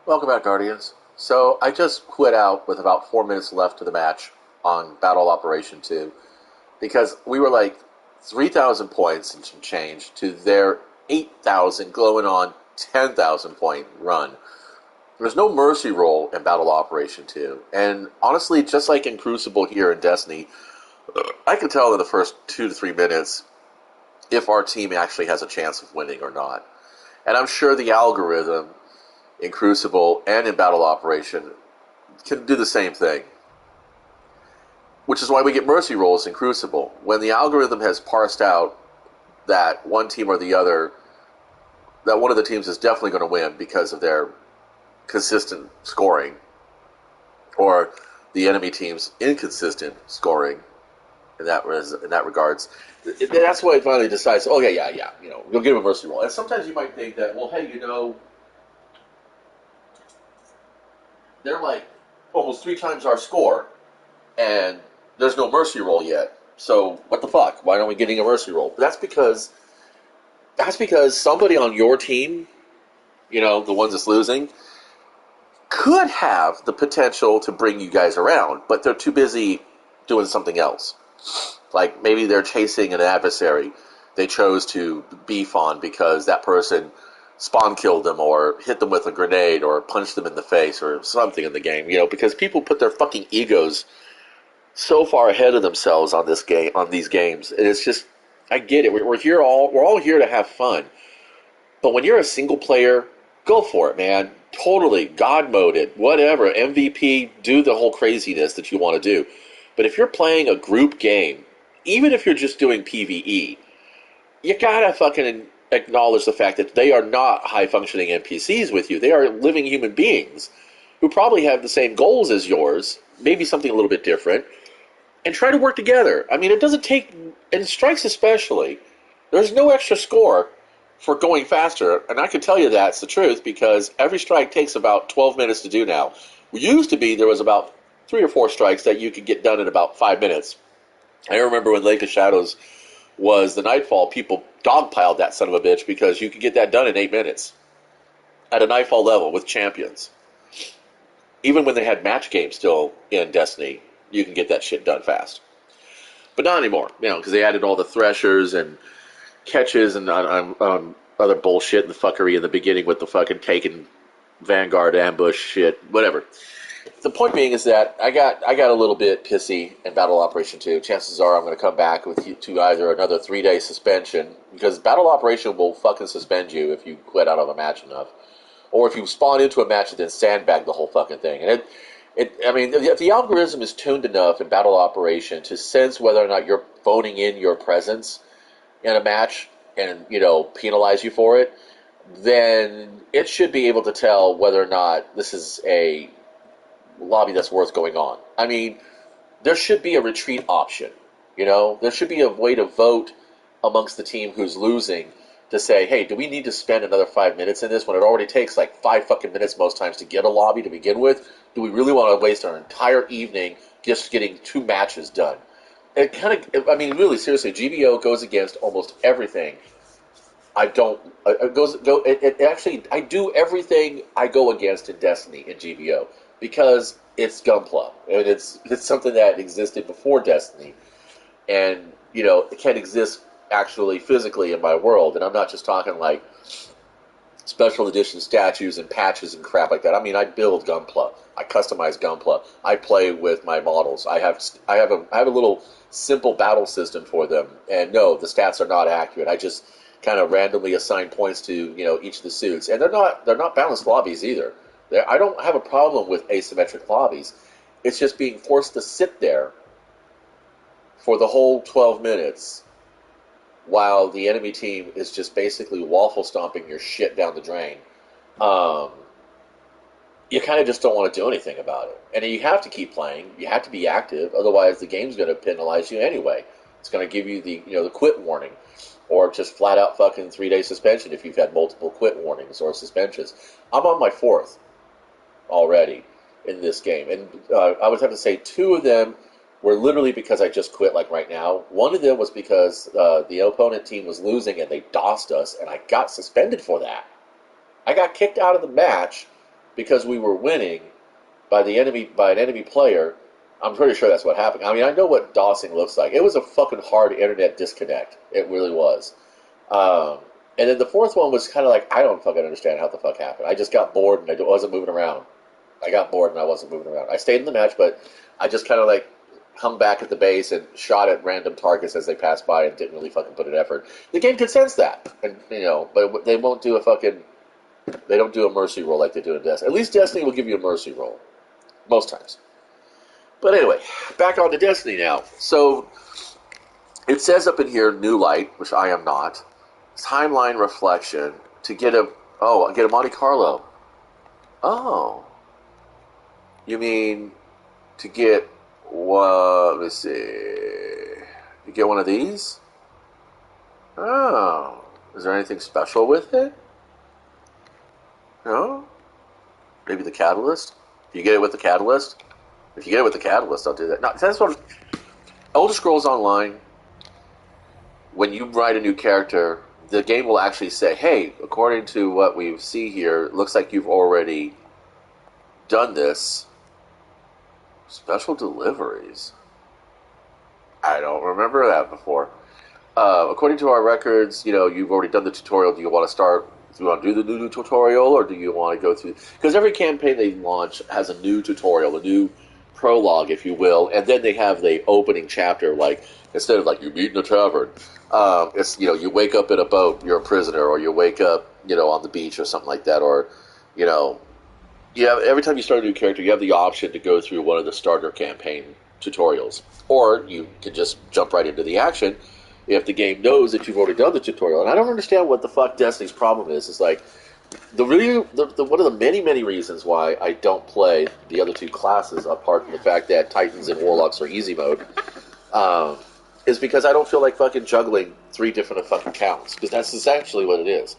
Welcome back, Guardians. So I just quit out with about 4 minutes left to the match on Battle Operation 2 because we were like 3,000 points and some change to their 8,000 glowing on 10,000 point run. There's no mercy roll in Battle Operation 2. And honestly, just like in Crucible here in Destiny, I can tell in the first 2 to 3 minutes if our team actually has a chance of winning or not. And I'm sure the algorithm in Crucible and in Battle Operation can do the same thing. Which is why we get mercy rolls in Crucible. When the algorithm has parsed out that one team or the other, that one of the teams is definitely going to win because of their consistent scoring, or the enemy team's inconsistent scoring in that regards, that's why it finally decides, oh yeah, you'll give a mercy roll. And sometimes you might think that, well, hey, they're like almost 3 times our score, and there's no mercy roll yet. So what the fuck? Why aren't we getting a mercy roll? But that's because somebody on your team, the ones that's losing, could have the potential to bring you guys around, but they're too busy doing something else. Like maybe they're chasing an adversary they chose to beef on because that person spawn killed them or hit them with a grenade or punched them in the face or something in the game. Because people put their fucking egos so far ahead of themselves on these games. And it's just, I get it. We're all here to have fun. But when you're a single player, go for it, man. Totally God mode it, whatever. MVP, do the whole craziness that you want to do. But if you're playing a group game, even if you're just doing PvE, you gotta fucking acknowledge the fact that they are not high functioning NPCs with you. They are living human beings who probably have the same goals as yours, maybe something a little bit different, and try to work together. I mean, it doesn't take, in strikes especially, there's no extra score for going faster, and I can tell you that's the truth because every strike takes about 12 minutes to do now. It used to be there was about 3 or 4 strikes that you could get done in about 5 minutes. I remember when Lake of Shadows was the Nightfall, people dogpiled that son of a bitch because you could get that done in 8 minutes at a Nightfall level with champions. Even when they had match games still in Destiny, you can get that shit done fast. But not anymore, because they added all the threshers and catches and other bullshit and the fuckery in the beginning with the fucking taken Vanguard ambush shit, whatever. The point being is that I got a little bit pissy in Battle Operation 2. Chances are I'm going to come back with you to either another 3-day suspension, because Battle Operation will fucking suspend you if you quit out of a match enough, or if you spawn into a match and then sandbag the whole fucking thing. And I mean, if the algorithm is tuned enough in Battle Operation to sense whether or not you're phoning in your presence in a match and, penalize you for it, then it should be able to tell whether or not this is a lobby that's worth going on. I mean, there should be a retreat option. There should be a way to vote amongst the team who's losing to say, hey, do we need to spend another 5 minutes in this when it already takes like 5 fucking minutes most times to get a lobby to begin with? Do we really want to waste our entire evening just getting 2 matches done? It kind of, I mean, really, seriously, GBO goes against almost everything. I don't. Actually, I do everything I go against in Destiny in GBO because it's Gunpla. I mean, it's something that existed before Destiny, and it can exist actually physically in my world. And I'm not just talking like special edition statues and patches and crap like that. I mean, I build Gunpla. I customize Gunpla. I play with my models. I have a little simple battle system for them. And no, the stats are not accurate. I just kind of randomly assign points to each of the suits, and they're not balanced lobbies either. I don't have a problem with asymmetric lobbies. It's just being forced to sit there for the whole 12 minutes while the enemy team is just basically waffle stomping your shit down the drain. You kind of just don't want to do anything about it. And you have to keep playing. You have to be active. Otherwise, the game's going to penalize you anyway. It's going to give you the quit warning, or just flat out fucking 3-day suspension if you've had multiple quit warnings or suspensions. I'm on my 4th already in this game, and I would have to say 2 of them were literally because I just quit, like right now. One of them was because the opponent team was losing and they DOSed us, and I got suspended for that. I got kicked out of the match because we were winning by an enemy player. I'm pretty sure that's what happened. I mean, I know what DOSing looks like. It was a fucking hard internet disconnect. It really was. And then the fourth one was kind of like, I don't fucking understand how the fuck happened. I just got bored and I wasn't moving around. I got bored and I wasn't moving around. I stayed in the match, but I just kind of like hung back at the base and shot at random targets as they passed by and didn't really fucking put an effort. The game could sense that, and but they won't do they don't do a mercy roll like they do in Destiny. At least Destiny will give you a mercy roll most times. But anyway, back on to Destiny now. So it says up in here, New Light, which I am not. Timeline reflection to get a Monte Carlo. Oh, you mean to get what? Let me see. You get one of these? Oh, is there anything special with it? No? Maybe the catalyst? Do you get it with the catalyst? If you get it with the catalyst, I'll do that. No, that's what Elder Scrolls Online, when you write a new character, the game will actually say, hey, according to what we see here, it looks like you've already done this. Special deliveries. I don't remember that before. According to our records, you've already done the tutorial. Do you want to do the new tutorial, or do you want to go through? Because every campaign they launch has a new tutorial, a new prologue, if you will, and then they have the opening chapter. Like instead of like you meet in a tavern, it's you wake up in a boat, you're a prisoner, or you wake up on the beach or something like that, or every time you start a new character, you have the option to go through one of the starter campaign tutorials, or you can just jump right into the action if the game knows that you've already done the tutorial. And I don't understand what the fuck Destiny's problem is. It's like one of the many reasons why I don't play the other two classes, apart from the fact that Titans and Warlocks are easy mode, is because I don't feel like fucking juggling 3 different fucking accounts, because that's essentially what it is.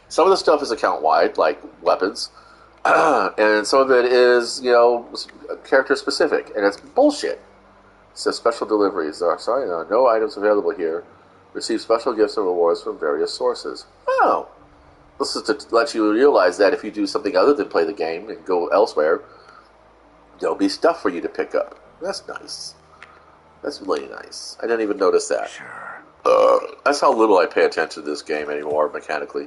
Some of the stuff is account wide, like weapons, and some of it is character specific, and it's bullshit. It says special deliveries. No items available here. Receive special gifts and rewards from various sources. Oh. This is to let you realize that if you do something other than play the game and go elsewhere, there'll be stuff for you to pick up. That's nice. That's really nice. I didn't even notice that. Sure. That's how little I pay attention to this game anymore, mechanically.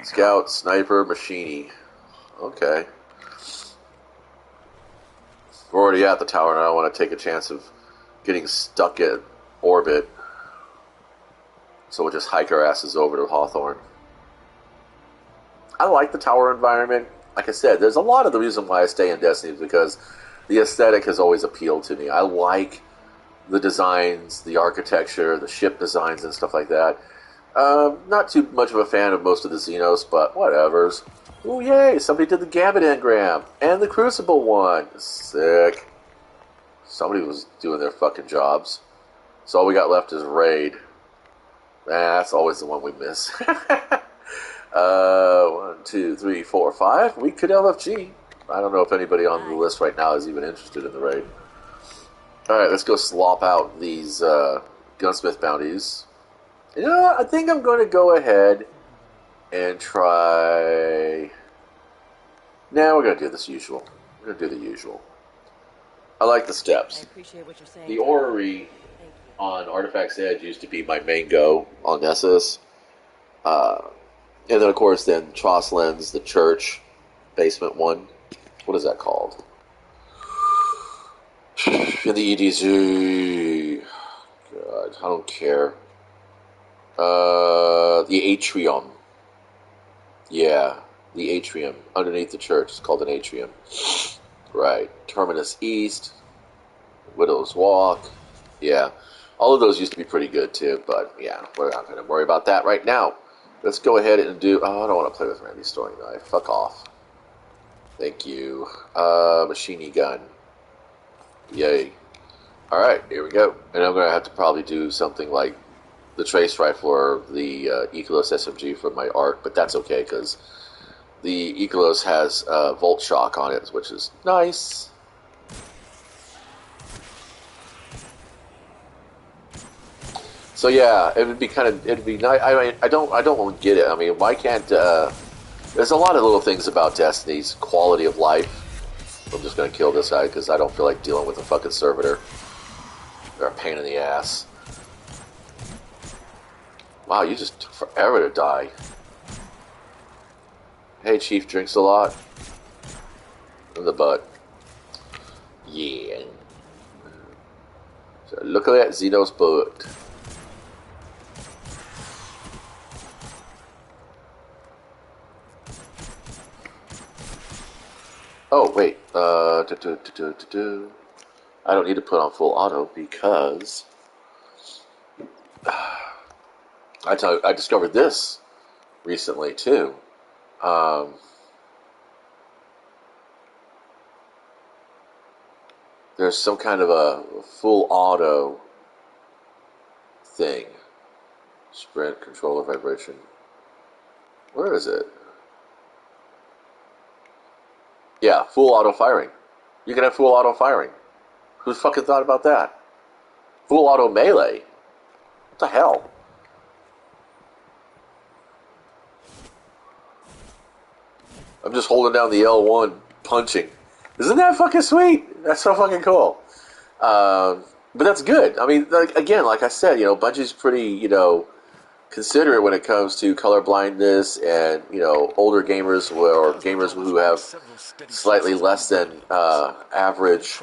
Scout, Sniper, Machine. Okay. We're already at the tower, and I don't want to take a chance of getting stuck in orbit. So we'll just hike our asses over to Hawthorne. I like the tower environment. Like I said, there's a lot of the reason why I stay in Destiny is because the aesthetic has always appealed to me. I like the designs, the architecture, the ship designs and stuff like that. Not too much of a fan of most of the Xenos, but whatevers. Oh yay, somebody did the Gambit engram and the Crucible one. Sick. Somebody was doing their fucking jobs. So all we got left is Raid. That's always the one we miss. 1, 2, 3, 4, 5. We could LFG. I don't know if anybody on the list right now is even interested in the raid. Alright, let's go slop out these gunsmith bounties. You know what? I think I'm going to go ahead and try... Nah, we're going to do this usual. We're going to do the usual. I like the steps. I appreciate what you're saying. The orrery on Artifact's Edge used to be my main go on Nessus. And then, of course, then Trostlands, the church, basement one. What is that called? In the EDZ. God, I don't care. The atrium. Yeah, the atrium. Underneath the church. It's called an atrium. Right. Terminus East. Widow's Walk. Yeah. All of those used to be pretty good, too. But, yeah, we're not going to worry about that right now. Let's go ahead and do... Oh, I don't want to play with Randy's throwing knife. Fuck off. Thank you. Machine gun. Yay. Alright, here we go. And I'm going to have to probably do something like the trace rifle or the Ecolos SMG for my arc, but that's okay, because the Ecolos has Volt Shock on it, which is nice. So yeah, it'd be nice. I mean, I don't want to get it. I mean, why can't There's a lot of little things about Destiny's quality of life. I'm just gonna kill this guy because I don't feel like dealing with a fucking servitor. They're a pain in the ass. Wow, you just took forever to die. Hey, Chief drinks a lot. In the butt. Yeah. So look at that Zeno's butt. Oh, wait. I don't need to put on full auto because I discovered this recently too. There's some kind of a full auto thing. Sprint, controller, vibration. Where is it? Yeah, full auto firing. You can have full auto firing. Who's fucking thought about that? Full auto melee. What the hell? I'm just holding down the L1 punching. Isn't that fucking sweet? That's so fucking cool. But that's good. I mean, again, like I said, Bungie's pretty, considerate when it comes to color blindness and, older gamers or gamers who have slightly less than average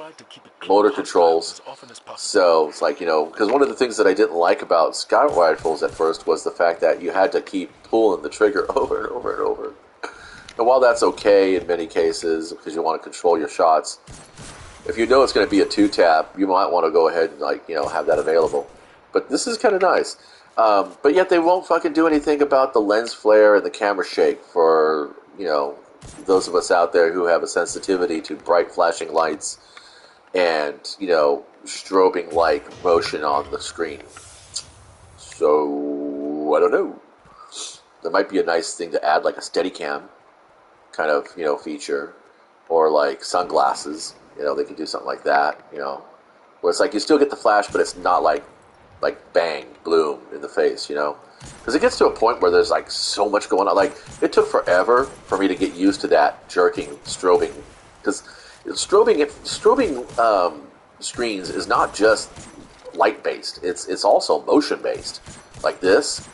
motor controls. So it's like, because one of the things that I didn't like about scout rifles at first was the fact that you had to keep pulling the trigger over and over and over. And while that's okay in many cases because you want to control your shots, if you know it's going to be a 2-tap, you might want to go ahead and have that available. But this is kind of nice. But yet they won't fucking do anything about the lens flare and the camera shake for, those of us out there who have a sensitivity to bright flashing lights and, strobing-like motion on the screen. So, I don't know. There might be a nice thing to add, like a Steadicam kind of, feature. Or like sunglasses. They could do something like that, where it's like you still get the flash, but it's not like bang, bloom in the face, because it gets to a point where there's like so much going on. Like it took forever for me to get used to that jerking strobing, because strobing screens is not just light based; it's also motion based. Like this,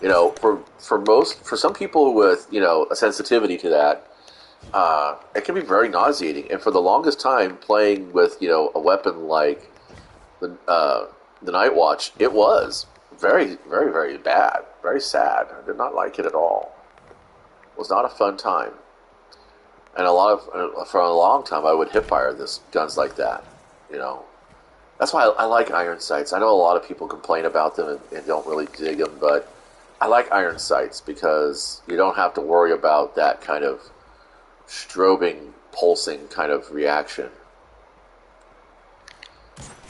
for some people with a sensitivity to that. It can be very nauseating, and for the longest time, playing with a weapon like the Night Watch, it was very, very, very bad, very sad. I did not like it at all. It was not a fun time, and for a long time, I would hipfire guns like that. That's why I like iron sights. I know a lot of people complain about them and don't really dig them, but I like iron sights because you don't have to worry about that kind of strobing, pulsing kind of reaction.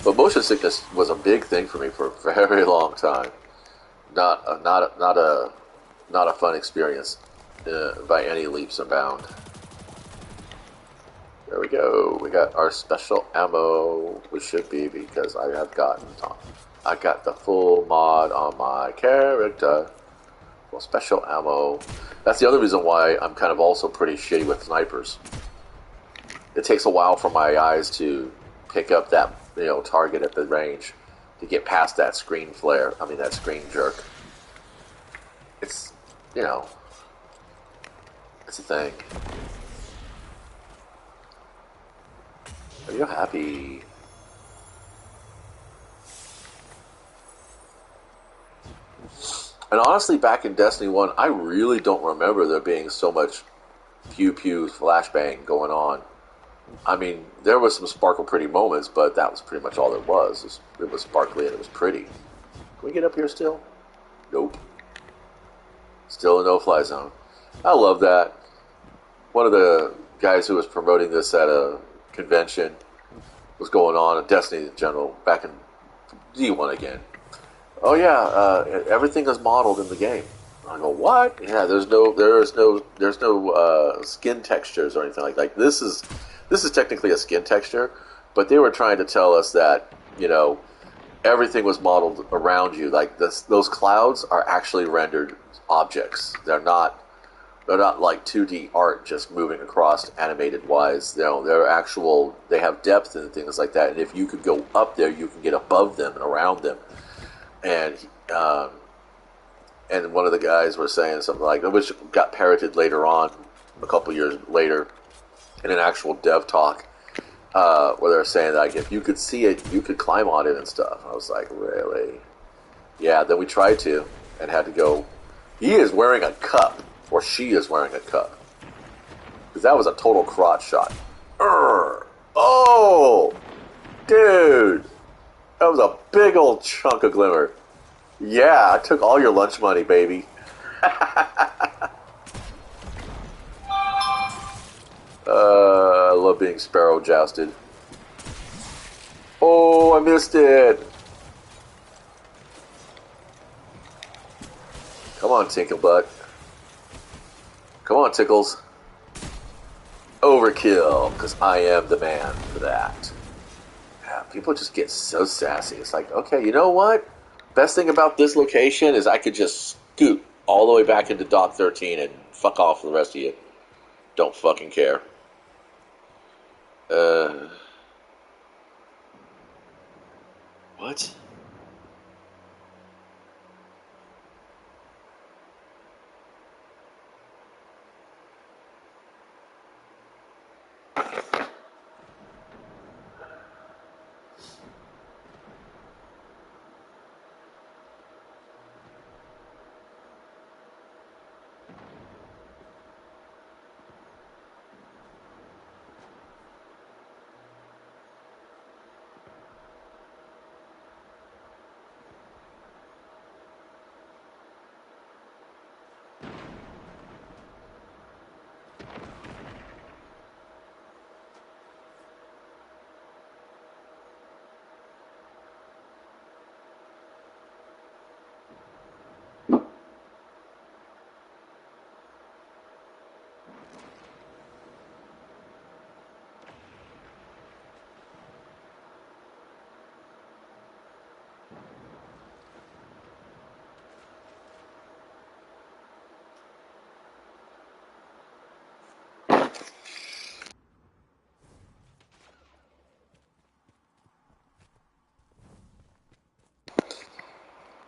But motion sickness was a big thing for me for a very long time. Not a fun experience by any leaps and bounds. There we go. We got our special ammo. We should be because I got the full mod on my character. Well, special ammo. That's the other reason why I'm kind of also pretty shitty with snipers. It takes a while for my eyes to pick up that target at the range to get past that screen flare. I mean that screen jerk. It's it's a thing. Are you happy? And honestly, back in Destiny 1, I really don't remember there being so much pew-pew flashbang going on. I mean, there was some sparkle pretty moments, but that was pretty much all there was. It was sparkly and it was pretty. Can we get up here still? Nope. Still a no-fly zone. I love that. One of the guys who was promoting this at a convention was going on, a Destiny in general, back in D1 again. Oh yeah, everything is modeled in the game. I go, what? Yeah, there's no skin textures or anything like that. This is technically a skin texture, but they were trying to tell us that everything was modeled around you. Like those clouds are actually rendered objects. They're not They're not like 2D art just moving across animated wise. They're actual. They have depth and things like that. And if you could go up there, you can get above them and around them. And and one of the guys was saying something like, which got parroted later on, a couple years later, in an actual dev talk, where they're saying like, if you could see it, you could climb on it and stuff. I was like, really? Yeah. Then we tried to and had to go. He is wearing a cup, or she is wearing a cup, because that was a total crotch shot. Oh, dude, that was a big old chunk of glimmer. Yeah, I took all your lunch money, baby. I love being sparrow jousted. Oh, I missed it. Come on, Tinklebutt. Come on, Tickles. Overkill, because I am the man for that. Yeah, people just get so sassy. It's like, okay, you know what? Best thing about this location is I could just scoot all the way back into Dock 13 and fuck off for the rest of you. Don't fucking care. What?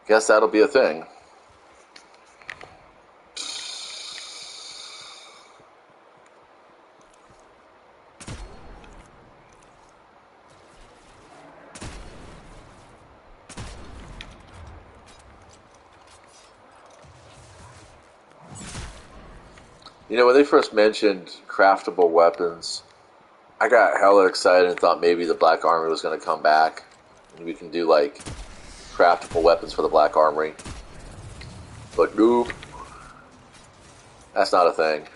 Guess that'll be a thing. You know, when they first mentioned craftable weapons, I got hella excited and thought maybe the Black Armory was going to come back. And we can do, like, craftable weapons for the Black Armory. But nope. That's not a thing.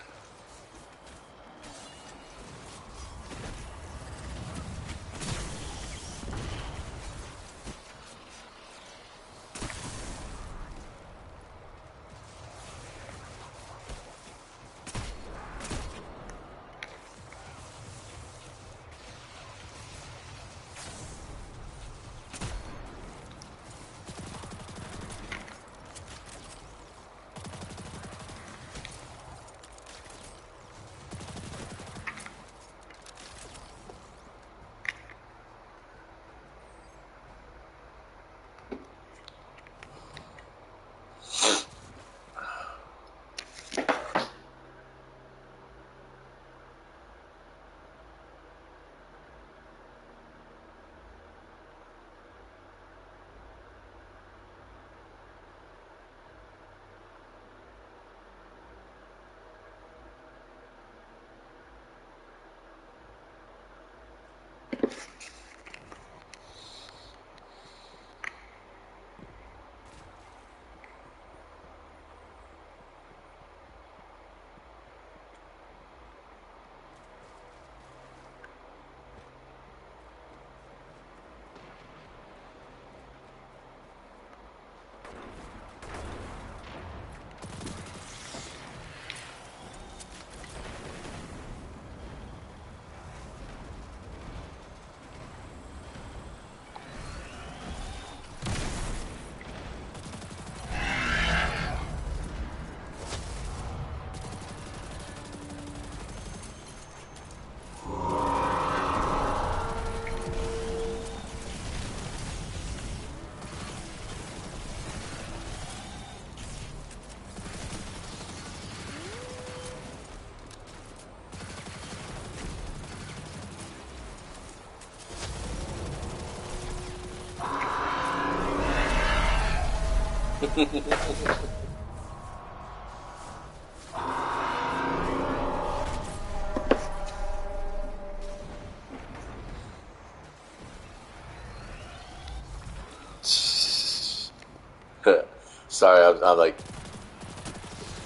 Sorry, I'm like,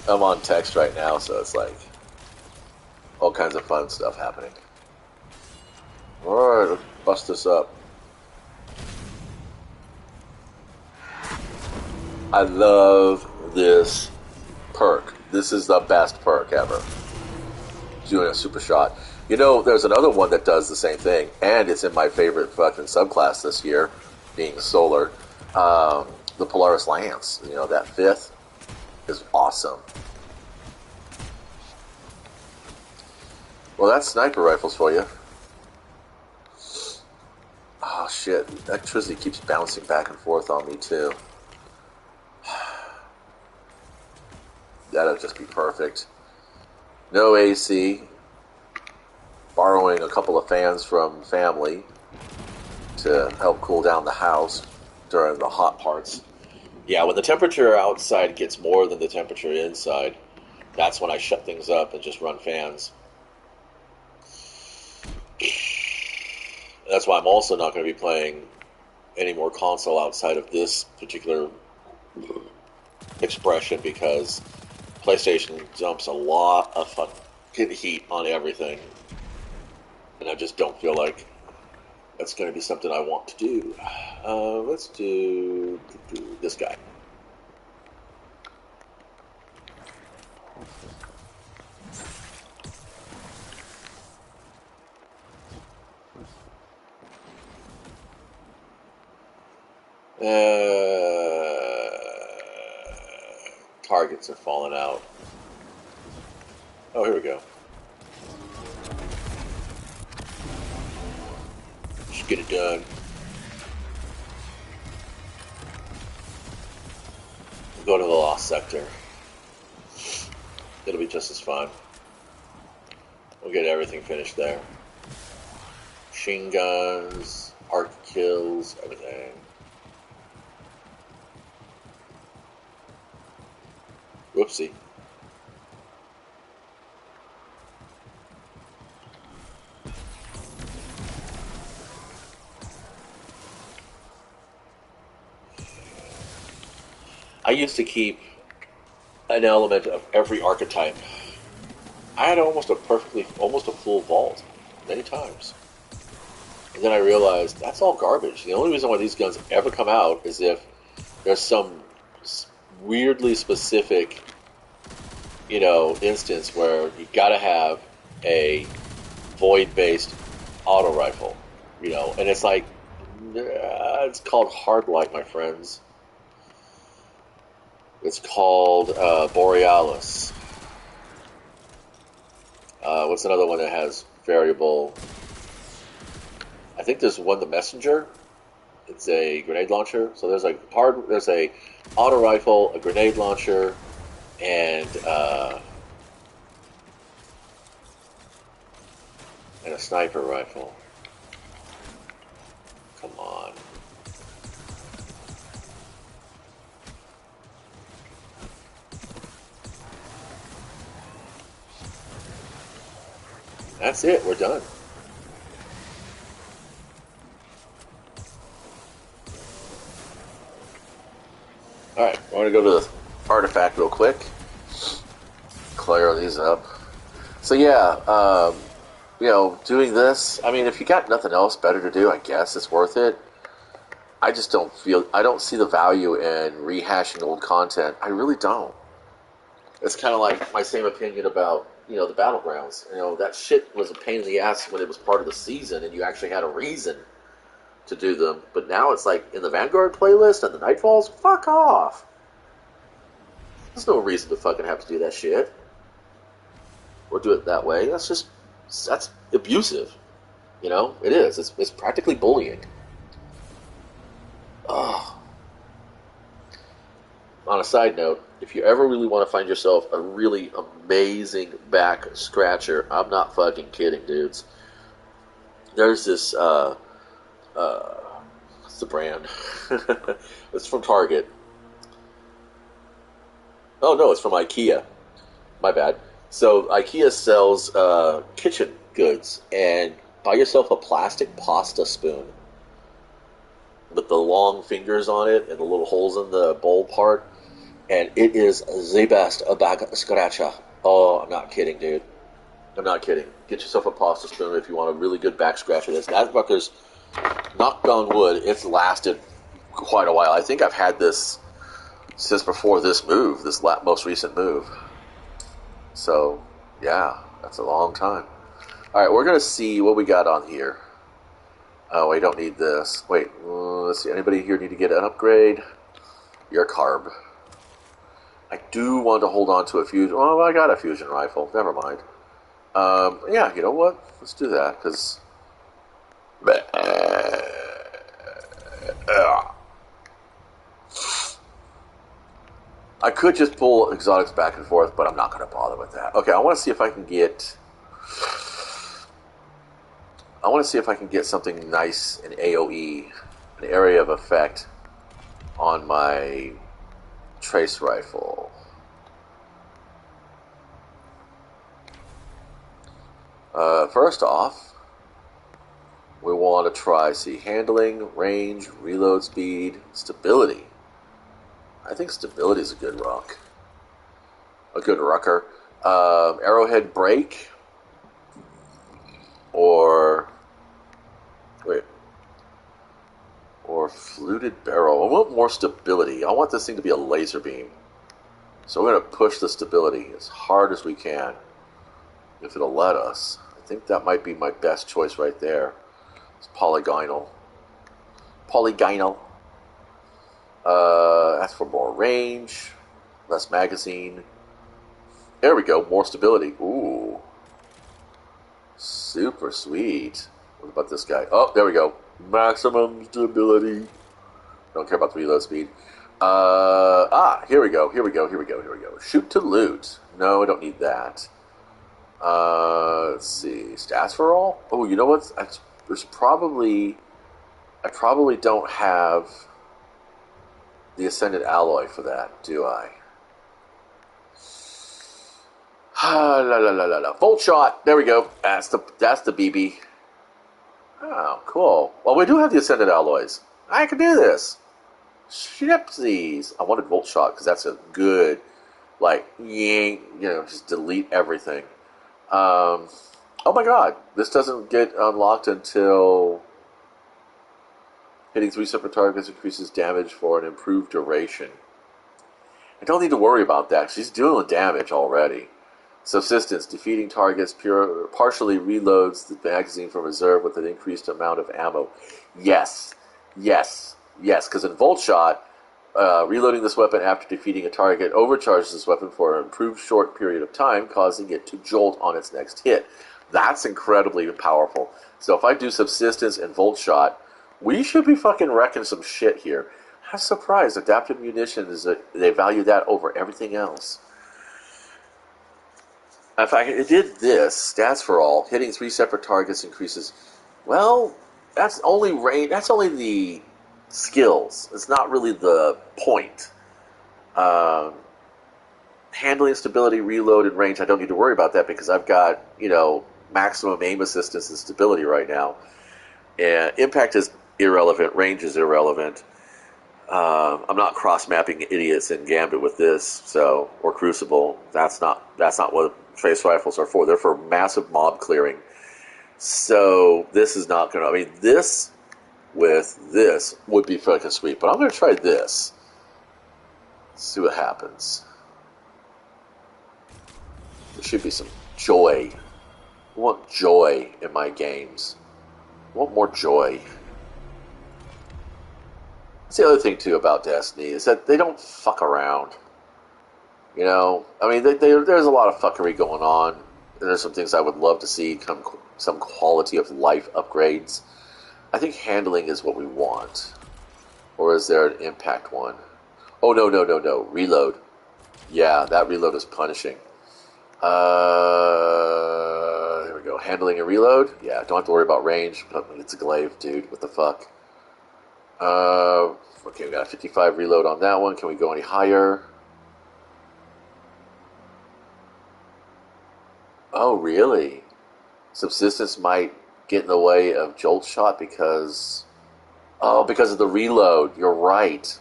I'm on text right now, so it's like all kinds of fun stuff happening. Alright, let's bust this up. I love this perk. This is the best perk ever. Doing a super shot. You know, there's another one that does the same thing, and it's in my favorite fucking subclass this year, being solar. The Polaris Lance. You know, that 5th is awesome. Well, that's sniper rifles for you. Oh shit, electricity keeps bouncing back and forth on me too. That'll just be perfect. No AC. Borrowing a couple of fans from family to help cool down the house during the hot parts. Yeah, when the temperature outside gets more than the temperature inside, that's when I shut things up and just run fans. That's why I'm also not going to be playing any more console outside of this particular expression, because PlayStation dumps a lot of fucking heat on everything, and I just don't feel like that's going to be something I want to do. Let's do this guy. Targets are falling out. Oh, here we go. Just get it done. Go to the lost sector. It'll be just as fun. We'll get everything finished there. Machine guns, arc kills, everything. Whoopsie. I used to keep an element of every archetype. I had almost a full vault many times. And then I realized that's all garbage. The only reason why these guns ever come out is if there's some weirdly specific, instance where you gotta have a void-based auto rifle, and it's like, it's called Hardlight, my friends. It's called Borealis. What's another one that has variable? I think there's one, the Messenger. It's a grenade launcher. So there's there's a auto rifle, a grenade launcher, and a sniper rifle. Come on. That's it. We're done. Alright, I want to go to the artifact real quick. Clear these up. So yeah, doing this, I mean, if you got nothing else better to do, I guess it's worth it. I don't see the value in rehashing old content. I really don't. It's kind of like my same opinion about, the Battlegrounds. That shit was a pain in the ass when it was part of the season and you actually had a reason to do them. But now it's like in the Vanguard playlist and the Nightfalls, fuck off. There's no reason to fucking have to do that shit. Or do it that way. That's abusive. It is. It's practically bullying. Ugh. On a side note, if you ever really want to find yourself a really amazing back scratcher, I'm not fucking kidding, dudes. There's this, what's the brand? It's from Target. Oh no, it's from IKEA. My bad. So IKEA sells kitchen goods, and buy yourself a plastic pasta spoon with the long fingers on it and the little holes in the bowl part, and it is the best a bag scratcher. Oh, I'm not kidding, dude. I'm not kidding. Get yourself a pasta spoon if you want a really good back scratcher. That fucker's, knocked on wood, it's lasted quite a while. I think I've had this since before this move, this most recent move. So, yeah, that's a long time. All right, we're going to see what we got on here. Oh, we don't need this. Wait, let's see. Anybody here need to get an upgrade? Your carb. I do want to hold on to a fusion. Oh, I got a fusion rifle. Never mind. Yeah, you know what? Let's do that, because... I could just pull exotics back and forth, but I'm not going to bother with that. Okay, I want to see if I can get... I want to see if I can get something nice in AoE, an area of effect, on my trace rifle. First off, we want to try, see, handling, range, reload speed, stability. I think stability is a good rock. A good rucker. Arrowhead break. Or... Wait. Or fluted barrel. I want more stability. I want this thing to be a laser beam. So we're going to push the stability as hard as we can. If it'll let us. I think that might be my best choice right there. It's polygonal. Polygonal. That's for more range. Less magazine. There we go. More stability. Ooh. Super sweet. What about this guy? Oh, there we go. Maximum stability. Don't care about the reload speed. Here we go. Here we go. Here we go. Here we go. Shoot to loot. No, I don't need that. Let's see. Stats for all? Oh, you know what? There's probably... I probably don't have the Ascended Alloy for that, do I? La la la la la. Volt shot. There we go. That's the BB. Oh, cool. Well, we do have the Ascended Alloys. I can do this. Shipsies. I wanted Volt shot because that's a good, like, yank, just delete everything. Oh my god. This doesn't get unlocked until hitting 3 separate targets increases damage for an improved duration. I don't need to worry about that. She's doing damage already. Subsistence. Defeating targets partially reloads the magazine from reserve with an increased amount of ammo. Yes. Yes. Yes. Because in Volt Shot, reloading this weapon after defeating a target overcharges this weapon for an improved short period of time, causing it to jolt on its next hit. That's incredibly powerful. So if I do Subsistence and Volt Shot, we should be fucking wrecking some shit here. I'm surprised. Adaptive munitions, they value that over everything else. In fact, it did this. Stats for all. Hitting 3 separate targets increases. Well, that's only range. That's only the skills. It's not really the point. Handling, stability, reload, and range, I don't need to worry about that because I've got, maximum aim assistance and stability right now. And impact is irrelevant. Range is irrelevant. I'm not cross-mapping idiots in Gambit with this, or Crucible. That's not what trace rifles are for. They're for massive mob clearing. So this is not going to... I mean, this with this would be fucking sweet. But I'm going to try this. See what happens. There should be some joy. I want joy in my games. I want more joy. That's the other thing, too, about Destiny, is that they don't fuck around. I mean, there's a lot of fuckery going on. There's some things I would love to see come, some quality of life upgrades. I think handling is what we want. Or is there an impact one? Oh, no. Reload. Yeah, that reload is punishing. There we go. Handling and reload. Yeah, don't have to worry about range. It's a glaive, dude. What the fuck? Okay, we got a 55 reload on that one. Can we go any higher? Oh, really? Subsistence might get in the way of Jolt Shot because... Oh, because of the reload. You're right.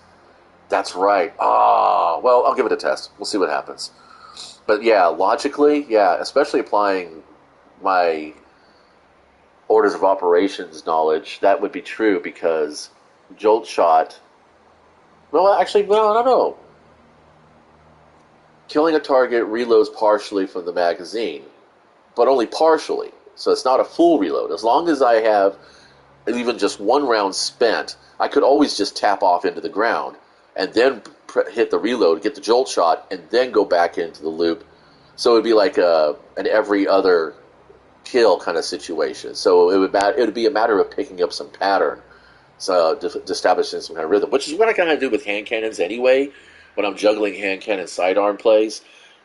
That's right. Ah, well, I'll give it a test. We'll see what happens. But yeah, logically, yeah, especially applying my orders of operations knowledge, that would be true because Jolt Shot. Well, actually, no, no, no. Killing a target reloads partially from the magazine, but only partially. So it's not a full reload. As long as I have even just one round spent, I could always just tap off into the ground and then hit the reload, get the jolt shot, and then go back into the loop. So it would be like an every other kill kind of situation. So it would be a matter of picking up some pattern, so establishing some kind of rhythm, which is what I kind of do with hand cannons anyway. When I'm juggling hand cannon sidearm plays,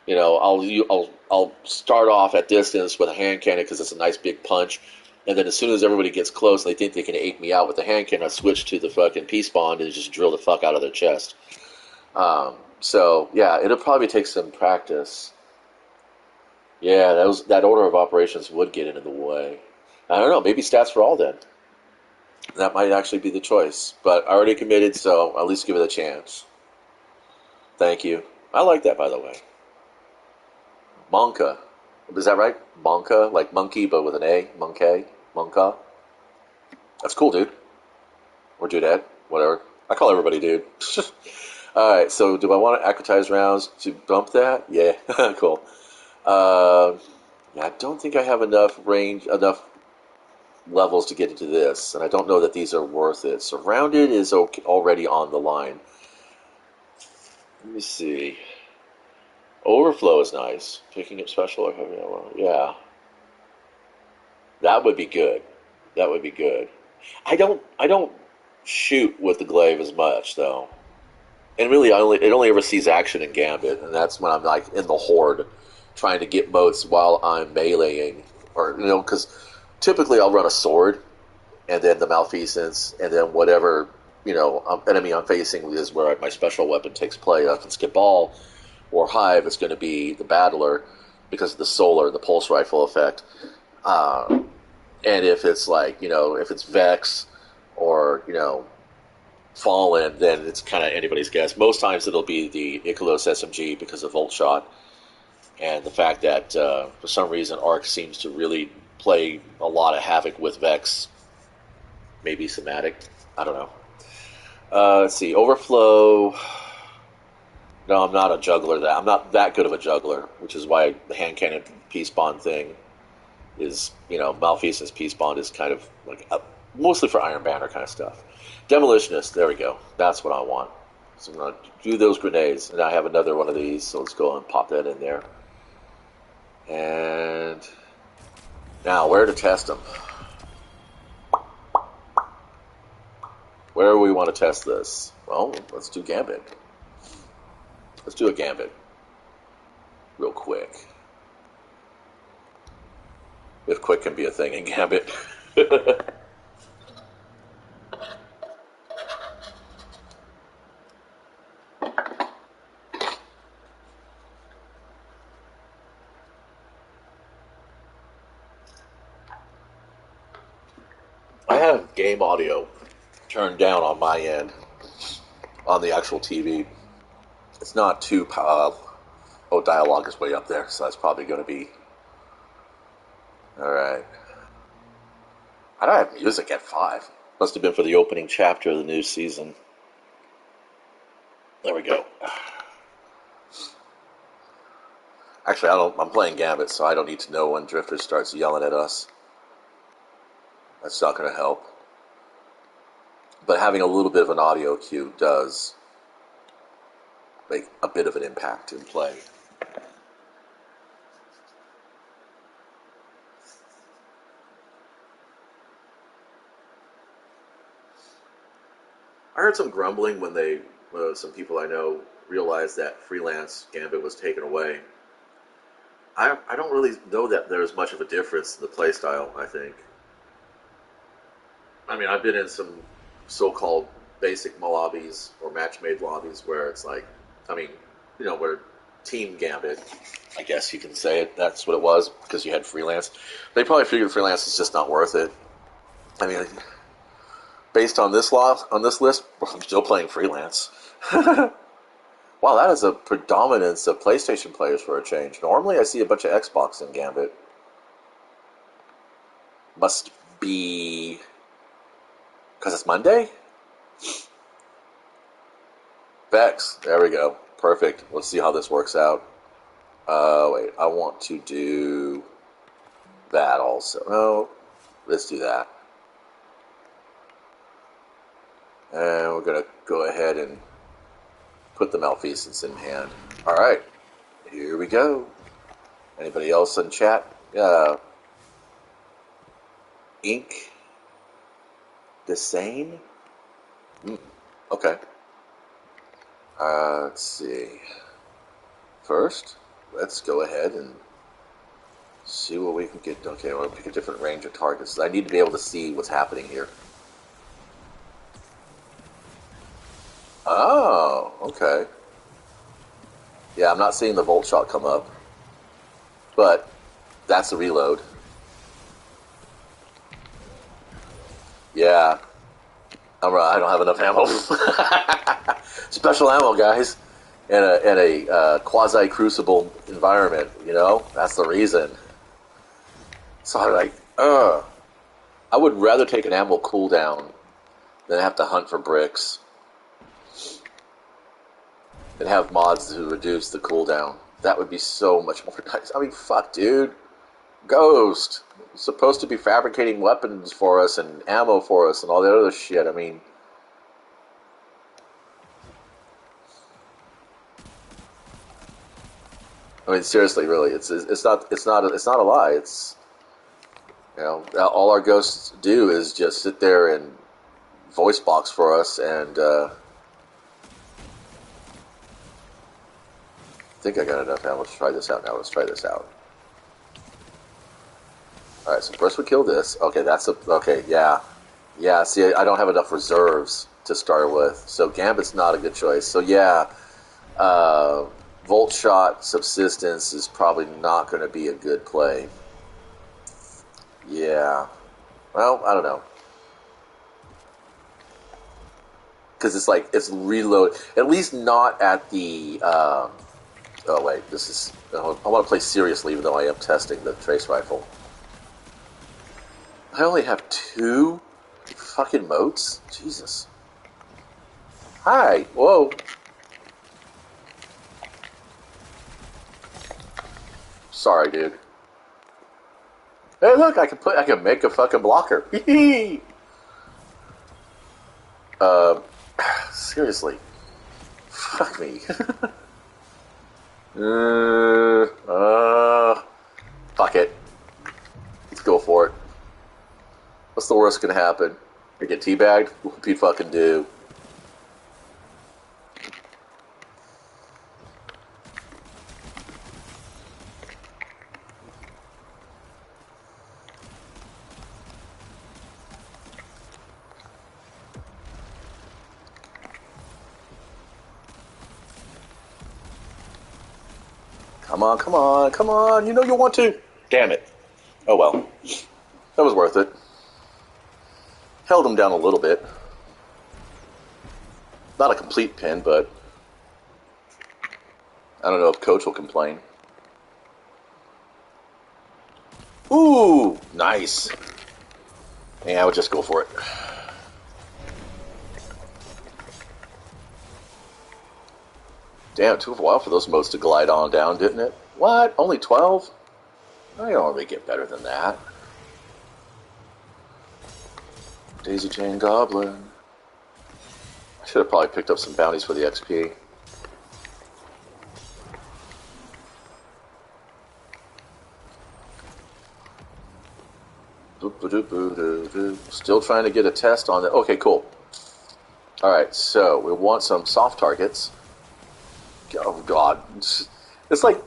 I'll start off at distance with a hand cannon because it's a nice big punch, and then as soon as everybody gets close and they think they can ape me out with the hand cannon, I switch to the fucking peace bond and just drill the fuck out of their chest. So yeah, it'll probably take some practice. Yeah, that order of operations would get into the way. I don't know. Maybe stats for all then. That might actually be the choice. But I already committed, so I'll at least give it a chance. Thank you. I like that, by the way. Monka. Is that right? Monka? Like monkey, but with an A? Monkey? Monka? That's cool, dude. Or dudette. Whatever. I call everybody dude. Alright, so do I want to acretize rounds to bump that? Yeah, cool. Uh, yeah, I don't think I have enough levels to get into this, and I don't know that these are worth it. Surrounded is okay, already on the line. Let me see. Overflow is nice. Picking up special or heavy ammo. Yeah, that would be good. That would be good. I don't shoot with the glaive as much though, and really it only ever sees action in Gambit, and that's when I'm like in the horde, trying to get motes while I'm meleeing, or because typically I'll run a sword and then the malfeasance, and then whatever enemy I'm facing is where my special weapon takes play. If it's Cabal or Hive, it's going to be the Battler because of the solar, the pulse rifle effect. Uh, and if it's if it's Vex or Fallen, then it's kind of anybody's guess. Most times it'll be the Ikelos SMG because of Volt Shot and the fact that for some reason Arc seems to really play a lot of havoc with Vex. Maybe somatic. I don't know. Let's see. Overflow. No, I'm not a juggler. I'm not that good of a juggler, which is why the hand cannon peace bond thing is, Malfeasance peace bond is kind of like mostly for Iron Banner kind of stuff. Demolitionist. There we go. That's what I want. So I'm going to do those grenades, and I have another one of these. So let's go and pop that in there. And now, where to test them? Where do we want to test this? Well, let's do Gambit. Let's do a Gambit. Real quick. If quick can be a thing in Gambit. I have game audio turned down on my end on the actual TV. It's not too oh, dialogue is way up there, so that's probably going to be all right. I don't have music at 5. Must have been for the opening chapter of the new season. There we go. Actually, I'm playing Gambit, so I don't need to know when Drifter starts yelling at us. That's not going to help. But having a little bit of an audio cue does make a bit of an impact in play. I heard some grumbling when some people I know realized that freelance Gambit was taken away. I don't really know that there's much of a difference in the playstyle, I think. I mean, I've been in some so-called basic lobbies or match-made lobbies where it's like, I mean, where Team Gambit, I guess you can say it. That's what it was because you had freelance. They probably figured freelance is just not worth it. I mean, based on this list, I'm still playing freelance. Wow, that is a predominance of PlayStation players for a change. Normally, I see a bunch of Xbox in Gambit. Must be because it's Monday. Vex, there we go. Perfect. Let's see how this works out. Wait, I want to do that also. No, let's do that. And we're going to go ahead and put the Malfeasance in hand. All right, here we go. Anybody else in chat? Ink the same? Okay. Let's see. First, let's go ahead and see what we can get. Okay, I'm going to pick a different range of targets. I need to be able to see what's happening here. Oh, okay. Yeah, I'm not seeing the Volt Shot come up. But that's a reload. Yeah. I don't have enough ammo. Special ammo, guys. In a quasi-crucible environment, you know? That's the reason. So I'm like, I would rather take an ammo cooldown than have to hunt for bricks. And have mods to reduce the cooldown. That would be so much more nice. I mean, fuck, dude. Ghost. Supposed to be fabricating weapons for us and ammo for us and all that other shit. I mean, seriously, really, it's not a lie. It's, you know, all our ghosts do is just sit there and voice box for us, and I think I got enough ammo. Let's try this out now. Let's try this out. All right, so first we kill this. Okay, yeah. See, I don't have enough reserves to start with, so Gambit's not a good choice. So yeah, Volt Shot Subsistence is probably not going to be a good play. Yeah. Well, I don't know. Because it's reload. At least not at the... oh, wait. This is... I want to play seriously, even though I am testing the trace rifle. I only have 2 fucking motes? Jesus. Hi. Whoa. Sorry, dude. Hey, look, I can make a fucking blocker. Seriously. Fuck me. Fuck it. Let's go for it. What's the worst gonna happen? I get teabagged? What do you fucking do? Come on, come on, come on. You know you want to. Damn it. Oh well. That was worth it. Held him down a little bit. Not a complete pin, but I don't know if Coach will complain. Ooh, nice. Yeah, I would just go for it. Damn, it took a while for those modes to glide on down, didn't it? What? Only 12? I don't really get better than that. Daisy Chain Goblin. I should have probably picked up some bounties for the XP. Still trying to get a test on it. Okay, cool. Alright, so we want some soft targets. Oh, God. It's like,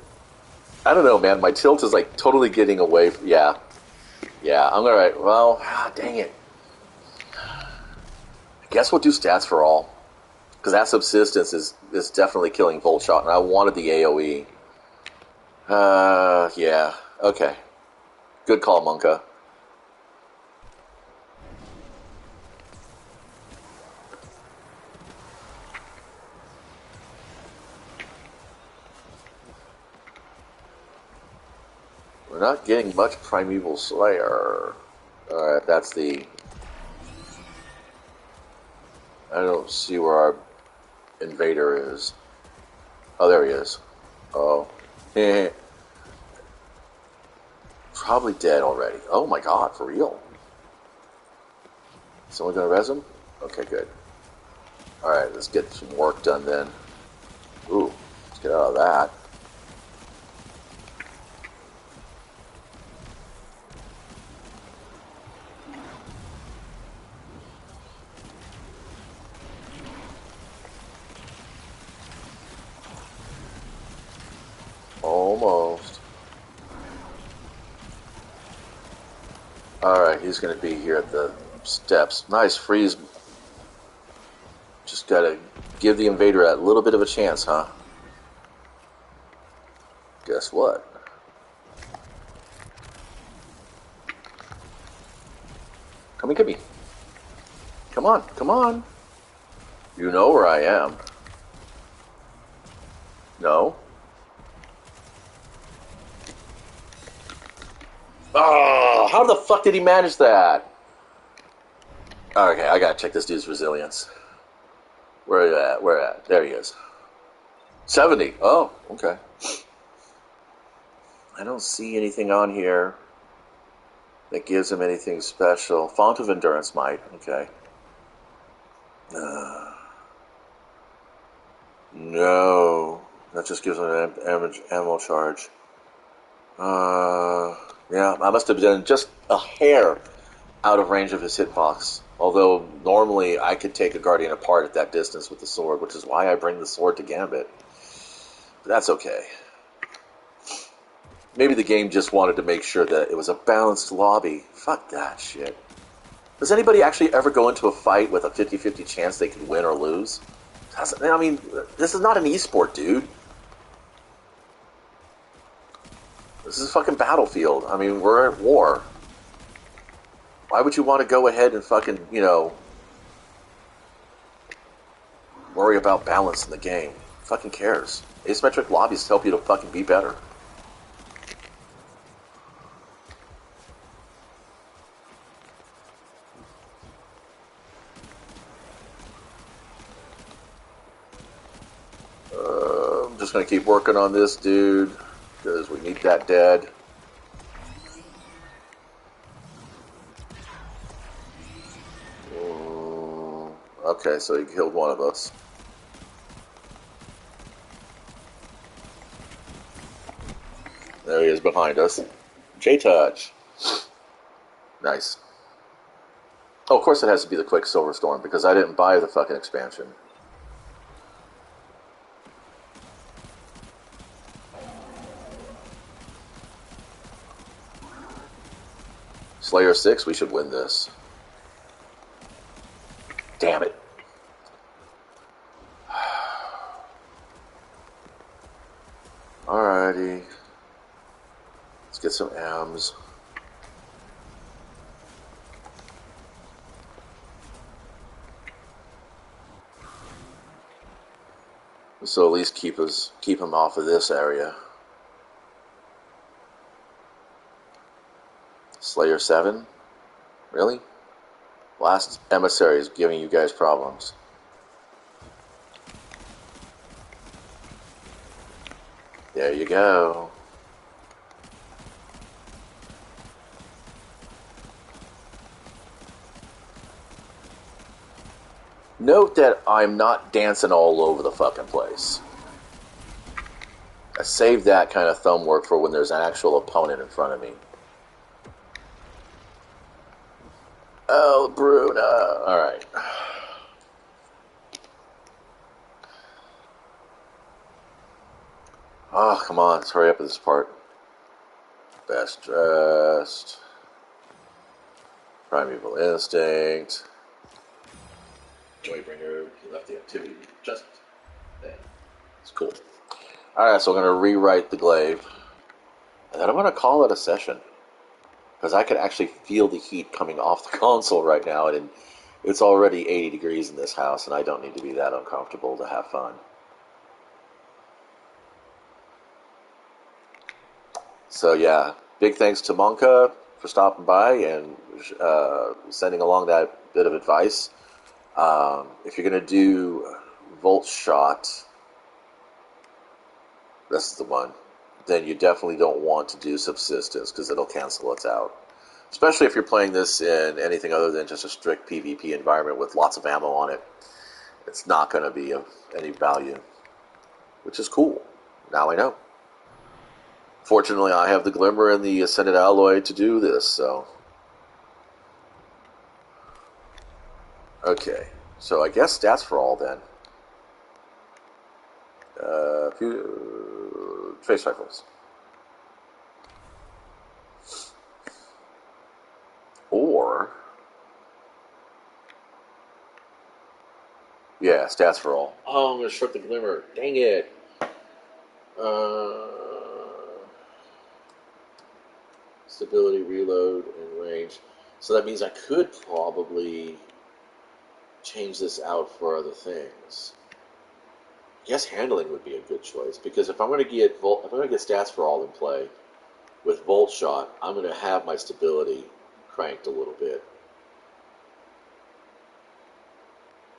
I don't know, man. My tilt is like totally getting away from, yeah. Yeah, I'm alright. Well, dang it. I guess we'll do stats for all. Because that subsistence is definitely killing Volt Shot, and I wanted the AoE. Yeah. Okay. Good call, Monka. We're not getting much Primeval Slayer. Alright, that's the... I don't see where our invader is. Oh, there he is. Oh. Probably dead already. Oh my god, for real? Someone gonna res him? Okay, good. Alright, let's get some work done then. Ooh, let's get out of that. Almost. Alright, he's gonna be here at the steps. Nice freeze. Just gotta give the invader that little bit of a chance, huh? Guess what? Come and get me. Come on, come on. You know where I am. No? Oh, how the fuck did he manage that? Okay, I gotta check this dude's resilience. Where are you at? Where at? There he is. 70. Oh, okay. I don't see anything on here that gives him anything special. Font of Endurance might. Okay. No. That just gives him an ammo charge. Yeah, I must have been just a hair out of range of his hitbox. Although normally I could take a Guardian apart at that distance with the sword, which is why I bring the sword to Gambit. But that's okay. Maybe the game just wanted to make sure that it was a balanced lobby. Fuck that shit. Does anybody actually ever go into a fight with a 50-50 chance they could win or lose? I mean, this is not an esport, dude. This is a fucking battlefield. I mean, we're at war. Why would you want to go ahead and fucking, you know, worry about balance in the game? Who fucking cares? Asymmetric lobbies help you to fucking be better. I'm just gonna keep working on this dude because we need that dead. Okay, so he killed one of us. There he is behind us. J-Touch. Nice. Oh, of course it has to be the Quicksilver Storm because I didn't buy the fucking expansion. Slayer 6, we should win this. Damn it. Alrighty. Let's get some AMs. So at least keep him off of this area. Slayer 7? Really? Last emissary is giving you guys problems. There you go. Note that I'm not dancing all over the fucking place. I saved that kind of thumb work for when there's an actual opponent in front of me. Oh, Bruna. Alright. Oh, come on. Let's hurry up with this part. Best dressed. Primeval Instinct. Joybringer. He left the activity. Just there. It's cool. Alright, so I'm going to rewrite the glaive. And then I'm going to call it a session. Because I could actually feel the heat coming off the console right now, and it's already 80 degrees in this house, and I don't need to be that uncomfortable to have fun. So yeah, big thanks to Monka for stopping by and sending along that bit of advice. If you're going to do Volt Shot, this is the one, then you definitely don't want to do Subsistence because it'll cancel it out. Especially if you're playing this in anything other than just a strict PvP environment with lots of ammo on it. It's not going to be of any value, which is cool. Now I know. Fortunately, I have the Glimmer and the Ascended Alloy to do this, so... Okay, so I guess stats for all then. Trace rifles. Or... Yeah, stats for all. Oh, I'm going to short the Glimmer. Dang it. Stability, reload, and range. So that means I could probably change this out for other things. I guess handling would be a good choice because if I'm going to get stats for all in play with Volt Shot, I'm going to have my stability cranked a little bit,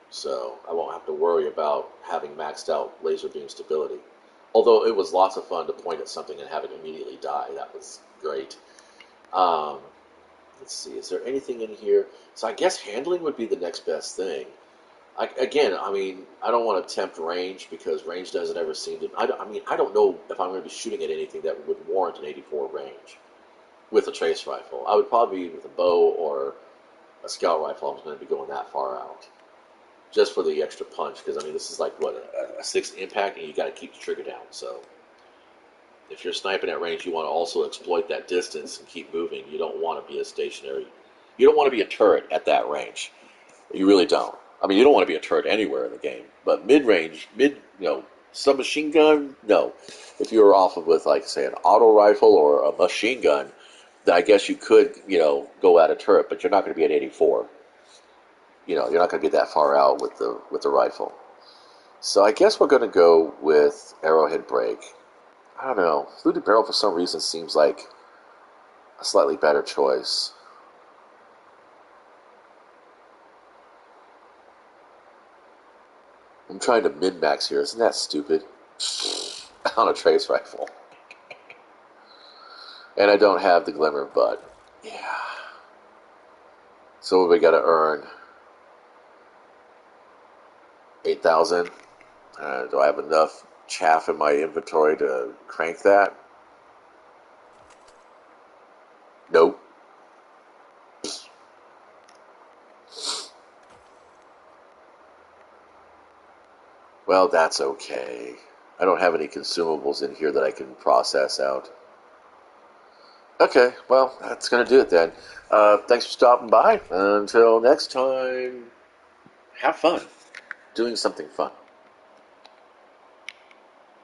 so I won't have to worry about having maxed out laser beam stability. Although it was lots of fun to point at something and have it immediately die. That was great. Let's see, is there anything in here? So I guess handling would be the next best thing. I don't want to tempt range because range doesn't ever seem to... I don't know if I'm going to be shooting at anything that would warrant an 84 range with a trace rifle. I would probably be with a bow or a scout rifle. I'm going to be going that far out. Just for the extra punch, because, this is like, what, a 6th impact, and you got to keep the trigger down, so... If you're sniping at range, you want to also exploit that distance and keep moving. You don't want to be a stationary... You don't want to be a turret at that range. You really don't. You don't want to be a turret anywhere in the game. But mid-range, submachine gun, no. If you were off of with, like, say, an auto rifle or a machine gun, then I guess you could, go at a turret, but you're not going to be at 84. You're not going to get that far out with the rifle. So I guess we're going to go with Arrowhead Break. I don't know. Fluted Barrel, for some reason, seems like a slightly better choice. I'm trying to min-max here. Isn't that stupid? On a trace rifle. And I don't have the Glimmer, but... Yeah. So we got to earn 8,000. Do I have enough chaff in my inventory to crank that? Nope. Well, that's okay. I don't have any consumables in here that I can process out. Okay, well, that's going to do it then. Thanks for stopping by. Until next time, have fun doing something fun.